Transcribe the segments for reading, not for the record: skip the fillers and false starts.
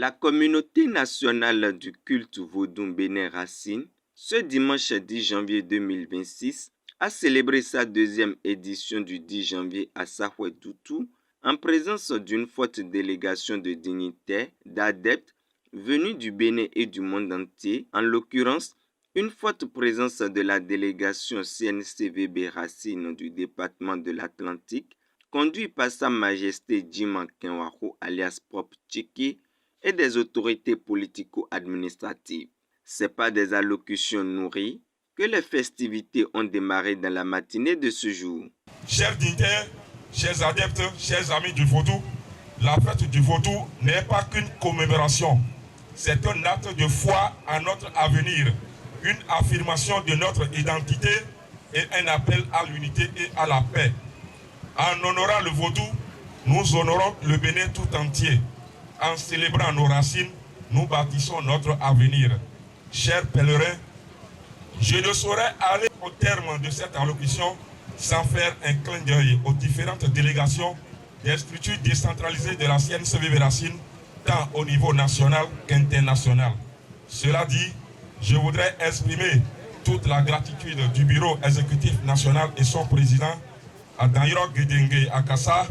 La communauté nationale du culte vaudou Bénin Racine, ce dimanche 10 janvier 2026, a célébré sa deuxième édition du 10 janvier à Sahoué-Doutou en présence d'une forte délégation de dignitaires, d'adeptes venus du Bénin et du monde entier, en l'occurrence une forte présence de la délégation CNCVB Racine du département de l'Atlantique, conduit par Sa Majesté Djiman Kenwaho alias Pop Tchiki, et des autorités politico-administratives. C'est par des allocutions nourries que les festivités ont démarré dans la matinée de ce jour. Chers dignitaires, chers adeptes, chers amis du vaudou, la fête du vaudou n'est pas qu'une commémoration. C'est un acte de foi à notre avenir, une affirmation de notre identité et un appel à l'unité et à la paix. En honorant le vaudou, nous honorons le Bénin tout entier. En célébrant nos racines, nous bâtissons notre avenir. Chers pèlerins, je ne saurais aller au terme de cette allocution sans faire un clin d'œil aux différentes délégations des structures décentralisées de la CNCVB Racine, tant au niveau national qu'international. Cela dit, je voudrais exprimer toute la gratitude du Bureau exécutif national et son président, à Danyiro Gedenge Akassa,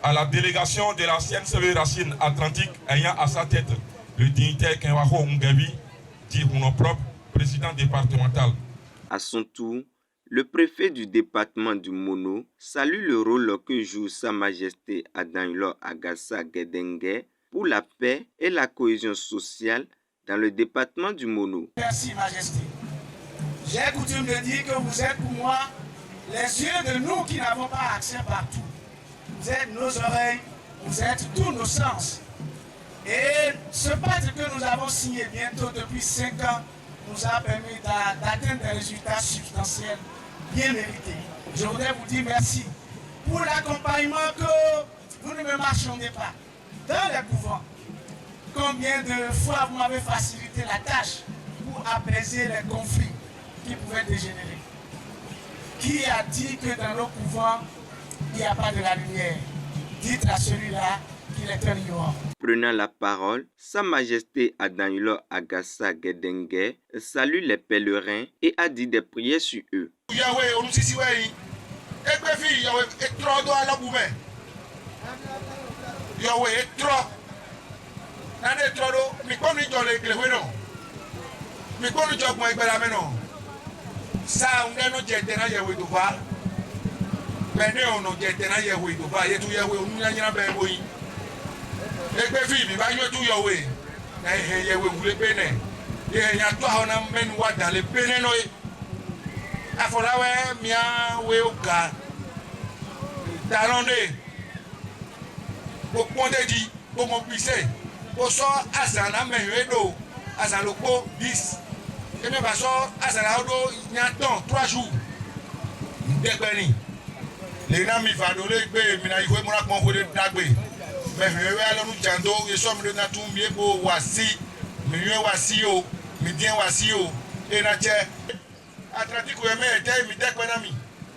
à la délégation de la CNCVB Racine Atlantique ayant à sa tête le dignitaire Kenwaho Ngabi, dit mon nom propre, président départemental. À son tour, le préfet du département du Mono salue le rôle que joue Sa Majesté Adanilo Agassa Gedenge pour la paix et la cohésion sociale dans le département du Mono. Merci Majesté. J'ai coutume de dire que vous êtes pour moi les yeux de nous qui n'avons pas accès partout. Vous êtes nos oreilles, vous êtes tous nos sens. Et ce pacte que nous avons signé bientôt depuis 5 ans nous a permis d'atteindre des résultats substantiels bien mérités. Je voudrais vous dire merci pour l'accompagnement que vous ne me marchandez pas dans les couvents. Combien de fois vous m'avez facilité la tâche pour apaiser les conflits qui pouvaient dégénérer. Qui a dit que dans nos couvents, il n'y a pas de la lumière? Dites à celui-là qu'il est un ignorant. Prenant la parole, Sa Majesté Adanilo Agassa Gedenge salue les pèlerins et a dit des prières sur eux. Bene ono jetena yewe do ba yetu yewe onunya nyina be boyi egbe fi mi ba yotu yowe na he yewe wule bene ye nya to ha na menu wa dale bene no afolawe mia we oga dalonde bo ponde di bo mo pise bo so asana mewe do asalo ko 10 e me ba so asana do nya ton 3 jours degbeni les gens mi va donner que mina ifo mura kon ko de dagbe me hewe alonu jando ye so mi na tun mi ebo wasi mi yue wasi o mi dien wasi o e na je Atlantique we me te mi dekwe na mi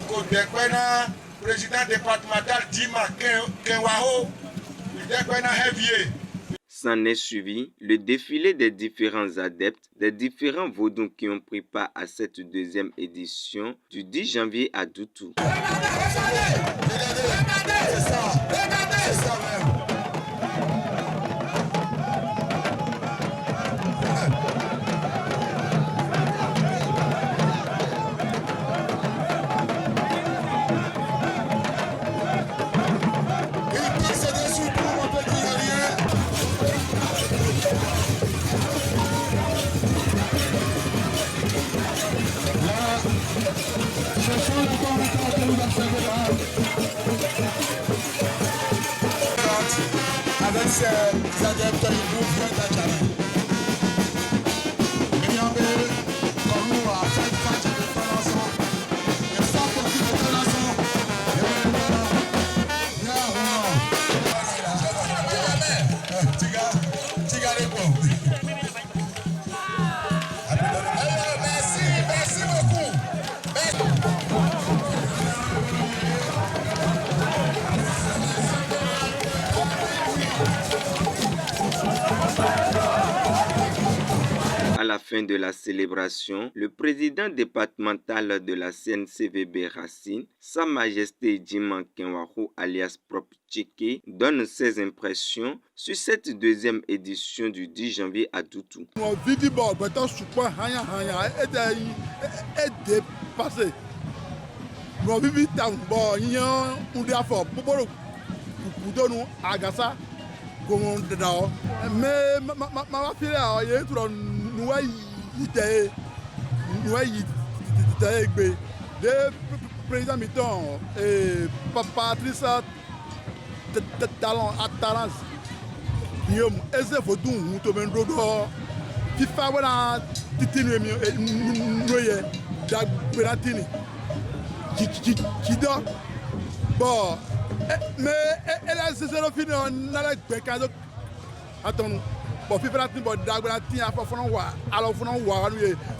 ko dekwe na président départemental Djiman Kenwaho mi dekwe na heavy. S'en est suivi le défilé des différents adeptes, des différents vaudous qui ont pris part à cette deuxième édition du 10 janvier à Doutou. Avec ces adeptes, ils nous font un challenge. Il y a des comme nous à faire face à des formations. Et ça, pour qu'ils ne connaissent Merci beaucoup. Merci. fin de la célébration, le président départemental de la CNCVB Racine, Sa Majesté Djiman Kenwaru alias Prop Tcheke, donne ses impressions sur cette deuxième édition du 10 janvier à Doutou. Mais ma fille a eu trop le président Mitton et Patrice Talon à Talence. Guillaume, est-ce que vous avez un FIFA voilà titine noye da Bernatini qui dort bon mais elle a c'est le fini on a la bekado attends bon FIFA Bernatini bon da Bernatini a fa fona wa alors fona wa